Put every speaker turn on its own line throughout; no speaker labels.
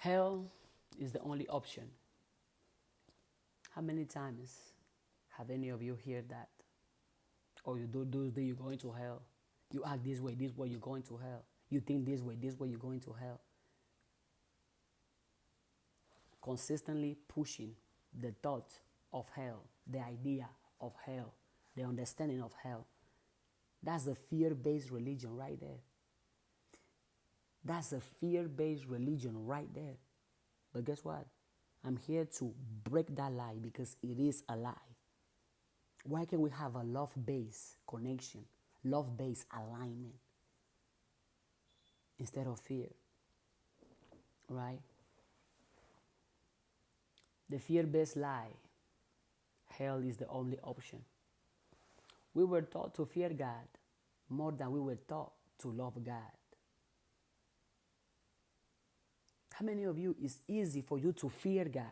Hell is the only option. How many times have any of you heard that? Or you do those days you're going to hell. You act this way, you're going to hell. You think this way, you're going to hell. Consistently pushing the thought of hell, the idea of hell, the understanding of hell. That's a fear-based religion right there. That's a fear-based religion right there. But guess what? I'm here to break that lie because it is a lie. Why can't we have a love-based connection, love-based alignment instead of fear? Right? The fear-based lie, hell is the only option. We were taught to fear God more than we were taught to love God. How many of you, it's easy for you to fear God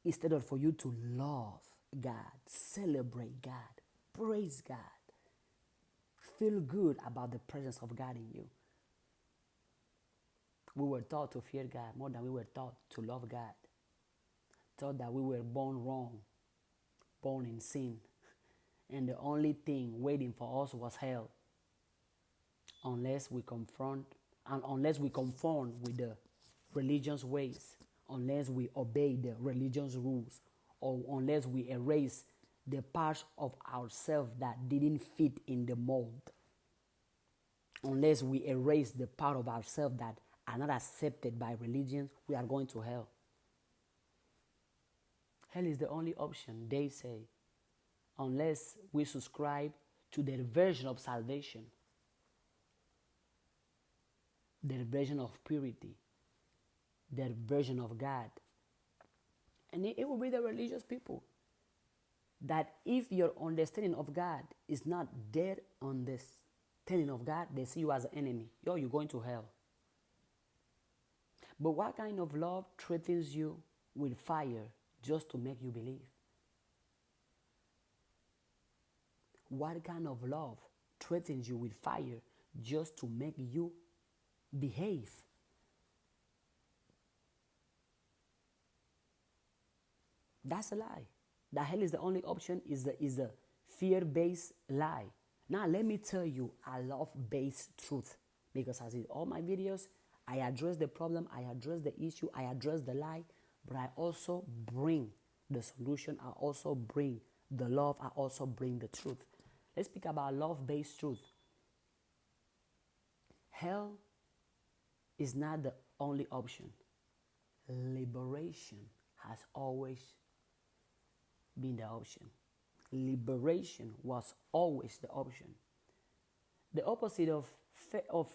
instead of for you to love God, celebrate God, praise God, feel good about the presence of God in you? We were taught to fear God more than we were taught to love God. Taught that we were born wrong, born in sin, and the only thing waiting for us was hell. Unless we confront and unless we conform with the religion's ways, unless we obey the religion's rules, or unless we erase the parts of ourselves that didn't fit in the mold, unless we erase the part of ourselves that are not accepted by religions, we are going to hell. Hell is the only option, they say, unless we subscribe to their version of salvation, their version of purity, their version of God. And it will be the religious people that if your understanding of God is not their understanding of God, they see you as an enemy. You're going to hell. But what kind of love threatens you with fire just to make you believe? What kind of love threatens you with fire just to make you behave? That's a lie. That hell is the only option is a fear-based lie. Now let me tell you a love-based truth. Because as in all my videos, I address the problem, I address the issue, I address the lie, but I also bring the solution, I also bring the love, I also bring the truth. Let's speak about love-based truth. Hell is not the only option. Liberation has always been the option. Liberation was always the option. The opposite of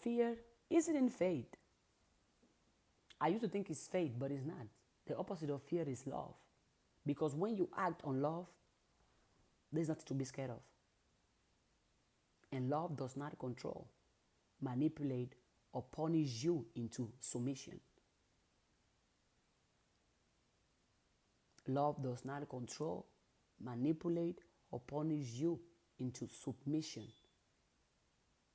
fear isn't faith. I used to think it's faith, but it's not. The opposite of fear is love. Because when you act on love, there's nothing to be scared of. And love does not control, manipulate, or punish you into submission. Love does not control, manipulate, or punish you into submission.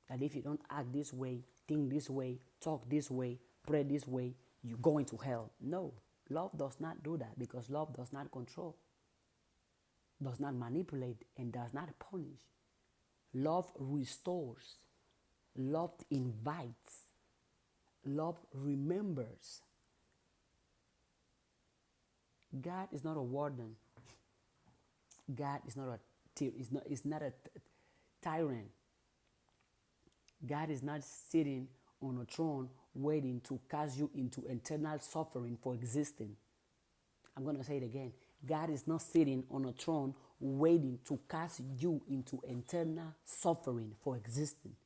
That if you don't act this way, think this way, talk this way, pray this way, you're going to hell. No, love does not do that because love does not control, does not manipulate, and does not punish. Love restores, love invites, love remembers. God is not a warden. God is not a tyrant. God is not sitting on a throne waiting to cast you into eternal suffering for existing. I'm going to say it again. God is not sitting on a throne waiting to cast you into eternal suffering for existing.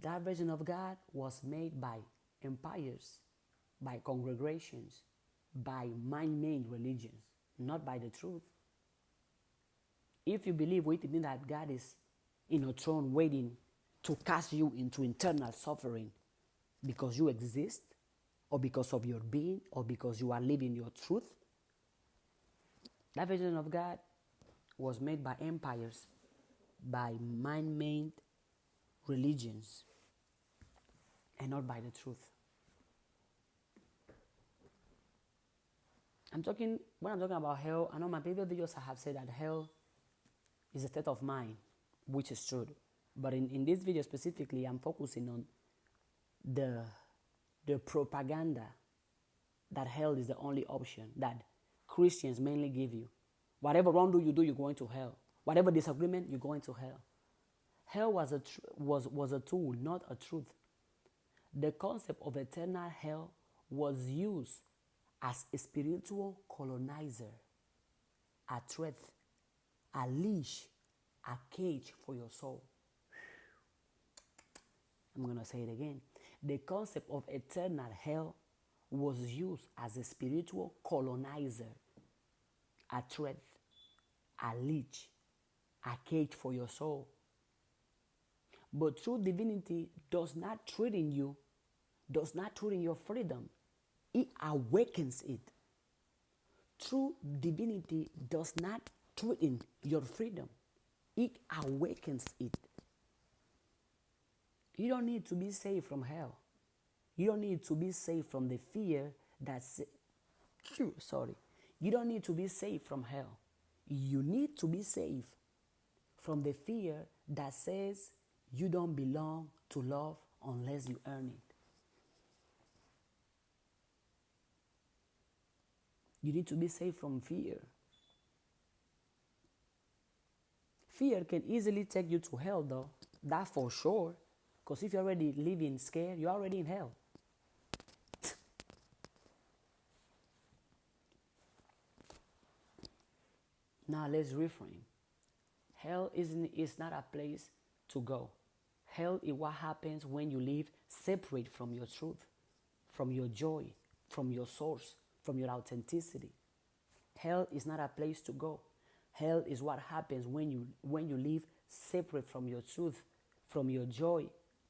That version of God was made by empires, by congregations, by man-made religions, not by the truth. If you believe within that God is in a throne waiting to cast you into eternal suffering because you exist, or because of your being, or because you are living your truth, that version of God was made by empires, by man-made religions, and not by the truth. When I'm talking about hell, I know my previous videos I have said that hell is a state of mind, which is true. But in this video specifically, I'm focusing on the propaganda that hell is the only option that Christians mainly give you. Whatever wrongdoing you do, you're going to hell. Whatever disagreement, you're going to hell. Hell was a tool, not a truth. The concept of eternal hell was used as a spiritual colonizer, a threat, a leash, a cage for your soul. I'm going to say it again. The concept of eternal hell was used as a spiritual colonizer, a threat, a leash, a cage for your soul. But true divinity does not threaten you, does not threaten your freedom. It awakens it. True divinity does not threaten your freedom. It awakens it. You don't need to be saved from hell. You don't need to be saved from the fear that's... Sorry. You don't need to be saved from hell. You need to be saved from the fear that says you don't belong to love unless you earn it. You need to be saved from fear. Fear can easily take you to hell, though. That for sure. Because if you're already living scared, you're already in hell. Now let's reframe. Hell is not a place to go. Hell is what happens when you live separate from your truth, from your joy, from your source, from your authenticity. Hell is not a place to go. Hell is what happens when you live separate from your truth, from your joy,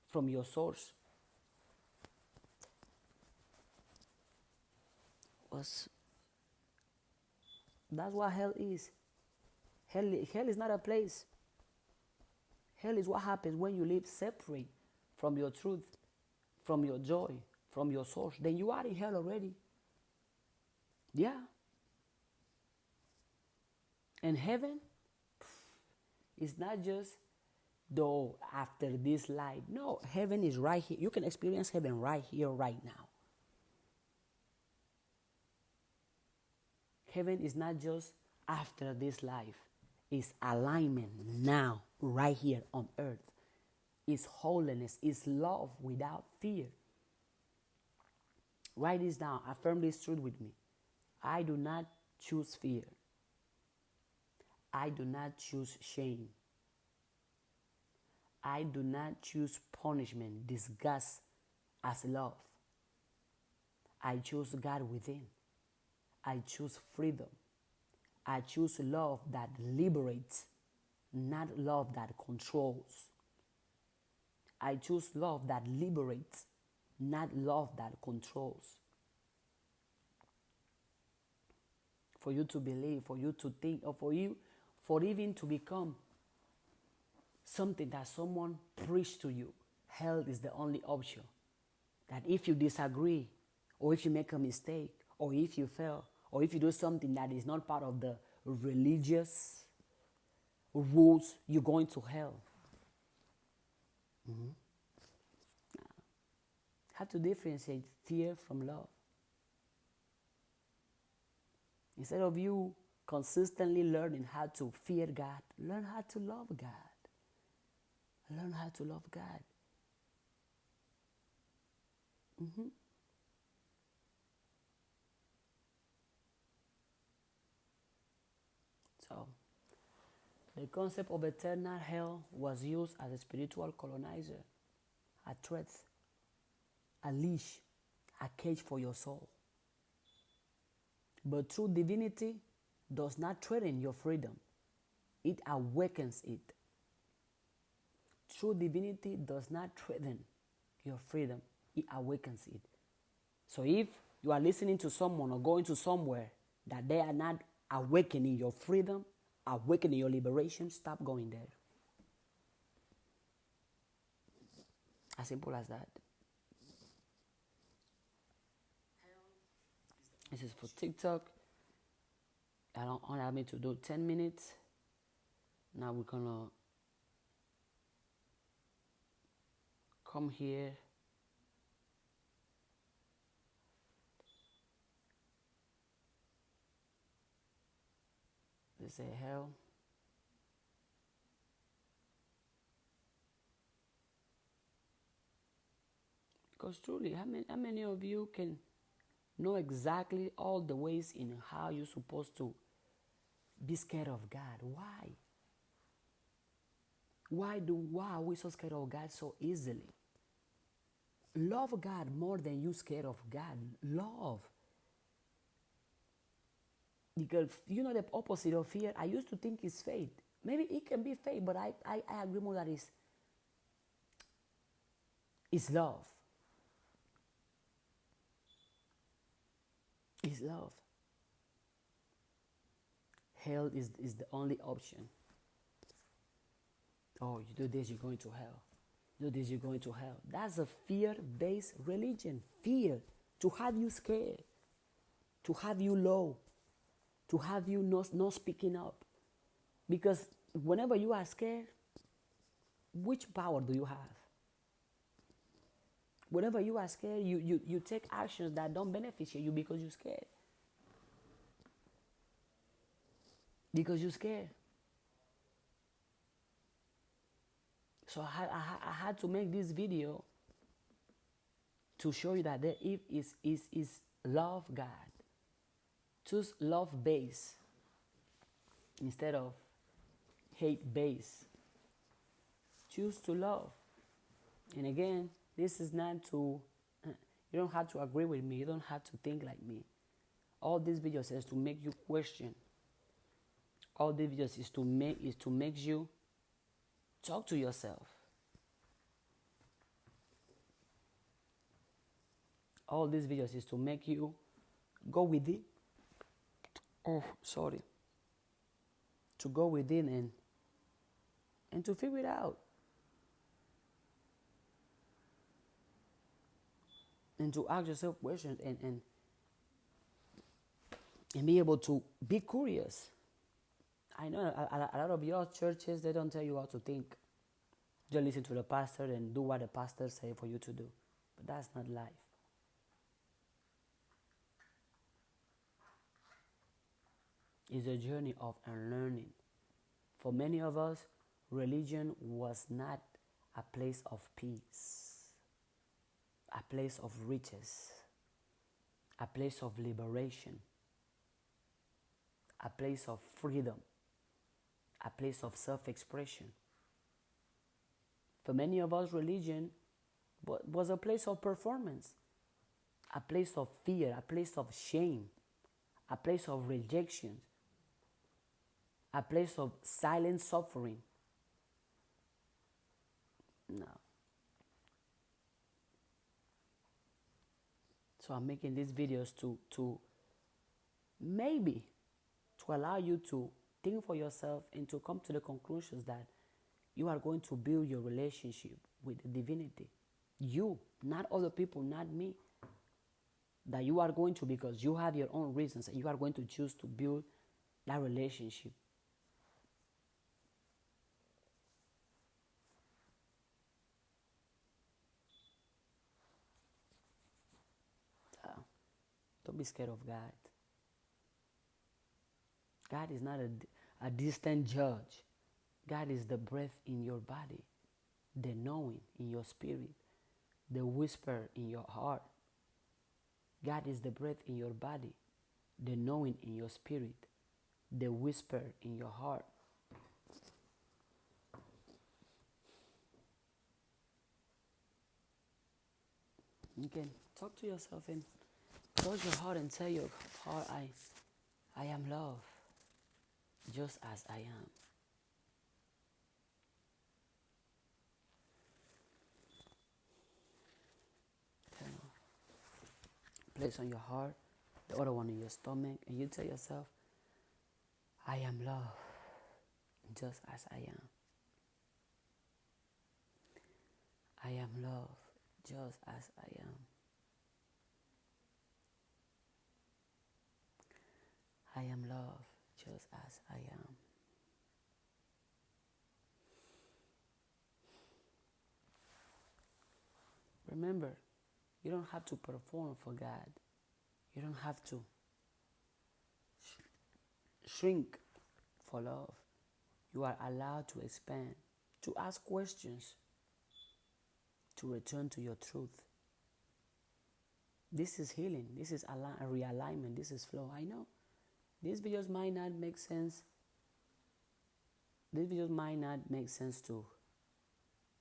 from your source. That's what hell is. Hell is not a place. Hell is what happens when you live separate from your truth, from your joy, from your source. Then you are in hell already. Yeah. And heaven is not just though after this life. No, heaven is right here. You can experience heaven right here, right now. Heaven is not just after this life. It's alignment now, right here on earth. It's holiness. It's love without fear. Write this down. Affirm this truth with me. I do not choose fear. I do not choose shame. I do not choose punishment, disgust as love. I choose God within. I choose freedom. I choose love that liberates, not love that controls. I choose love that liberates, not love that controls. For you to believe, for you to think, or for even to become something that someone preached to you, hell is the only option. That if you disagree, or if you make a mistake, or if you fail, or if you do something that is not part of the religious rules, you're going to hell. Have to differentiate fear from love. Instead of you consistently learning how to fear God, learn how to love God. Learn how to love God. So, the concept of eternal hell was used as a spiritual colonizer, a threat, a leash, a cage for your soul. But true divinity does not threaten your freedom. It awakens it. True divinity does not threaten your freedom. It awakens it. So if you are listening to someone or going to somewhere that they are not awakening your freedom, awakening your liberation, stop going there. As simple as that. This is for TikTok. I don't allow me to do 10 minutes. Now we're gonna come here. Let's say hell. Because truly, how many of you can know exactly all the ways in how you're supposed to be scared of God? Why? Why are we so scared of God so easily? Love God more than you scared of God. Love. Because you know the opposite of fear, I used to think is faith. Maybe it can be faith, but I agree more that it's love. It's love. Hell is the only option. Oh, you do this, you're going to hell. You do this, you're going to hell. That's a fear-based religion. Fear. To have you scared. To have you low. To have you not speaking up. Because whenever you are scared, which power do you have? Whenever you are scared, you take actions that don't benefit you because you're scared. Because you're scared. So I had to make this video to show you that there is love God. Choose love base instead of hate base. Choose to love. And again, this is not to, you don't have to agree with me. You don't have to think like me. All these videos is to make you question. All these videos is to make you talk to yourself. All these videos is to make you go within. To go within and to figure it out. And to ask yourself questions and be able to be curious. I know a lot of your churches, they don't tell you how to think. Just listen to the pastor and do what the pastor say for you to do. But that's not life. It's a journey of unlearning. For many of us, religion was not a place of peace, a place of riches, a place of liberation, a place of freedom, a place of self-expression. For many of us, religion was a place of performance, a place of fear, a place of shame, a place of rejection, a place of silent suffering. No. So I'm making these videos to maybe to allow you to think for yourself and to come to the conclusions that you are going to build your relationship with the divinity. You, not other people, not me. That you are going to, because you have your own reasons, and you are going to choose to build that relationship. Don't be scared of God. God is not a distant judge. God is the breath in your body, the knowing in your spirit, the whisper in your heart. God is the breath in your body, the knowing in your spirit, the whisper in your heart. You can talk to yourself and close your heart and tell your heart, I am love, just as I am. Place on your heart, the other one in your stomach, and you tell yourself, I am love, just as I am. I am love, just as I am. I am love, just as I am. Remember, you don't have to perform for God. You don't have to shrink for love. You are allowed to expand, to ask questions, to return to your truth. This is healing. This is a realignment. This is flow. I know these videos might not make sense. These videos might not make sense to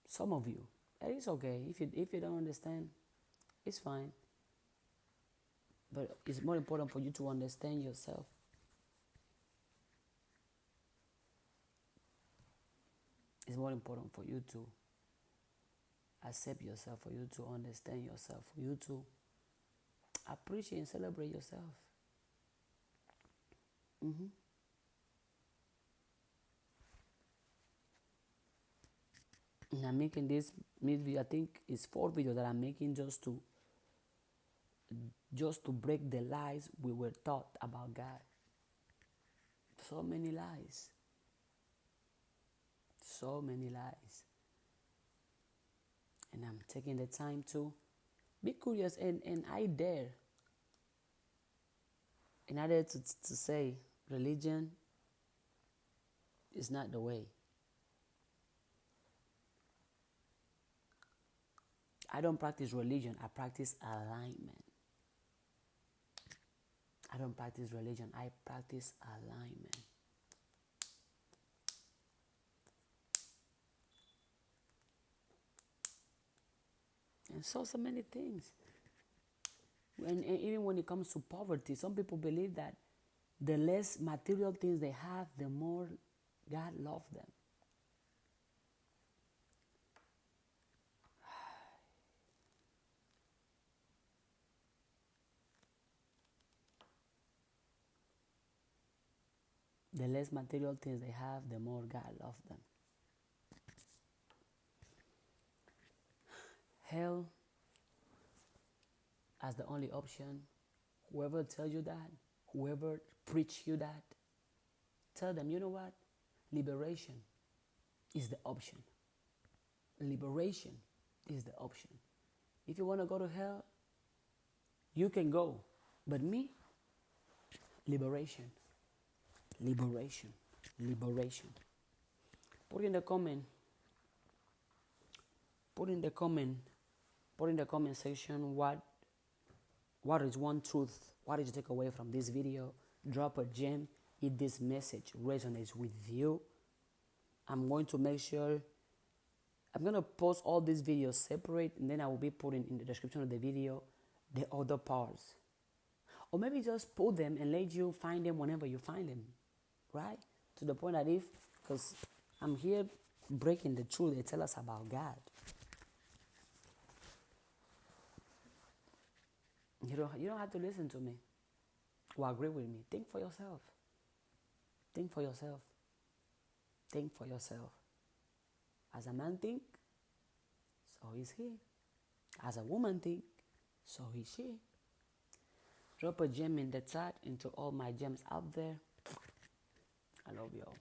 some of you. It's okay. If you don't understand, it's fine. But it's more important for you to understand yourself. It's more important for you to accept yourself, for you to understand yourself, for you to appreciate and celebrate yourself. And I'm making this video, I think it's 4 videos that I'm making just to break the lies we were taught about God. So many lies. So many lies. And I'm taking the time to be curious, and I dare. And I dare to say religion is not the way. I don't practice religion, I practice alignment. I don't practice religion, I practice alignment. And so many things. And even when it comes to poverty, some people believe that the less material things they have, the more God loves them. The less material things they have, the more God loves them. Hell as the only option. Whoever tells you that, whoever preach you that, tell them, you know what? Liberation is the option. Liberation is the option. If you want to go to hell, you can go. But me, liberation. Liberation. Liberation. Put in the comment section what is one truth, what did you take away from this video. Drop a gem if this message resonates with you. I'm going to make sure I'm going to post all these videos separate, and then I will be putting in the description of the video the other parts. Or maybe just put them and let you find them whenever you find them, right? To the point that because I'm here breaking the truth they tell us about God. You don't have to listen to me or agree with me. Think for yourself. Think for yourself. Think for yourself. As a man think, so is he. As a woman think, so is she. Drop a gem in the chat into all my gems out there. I love you all.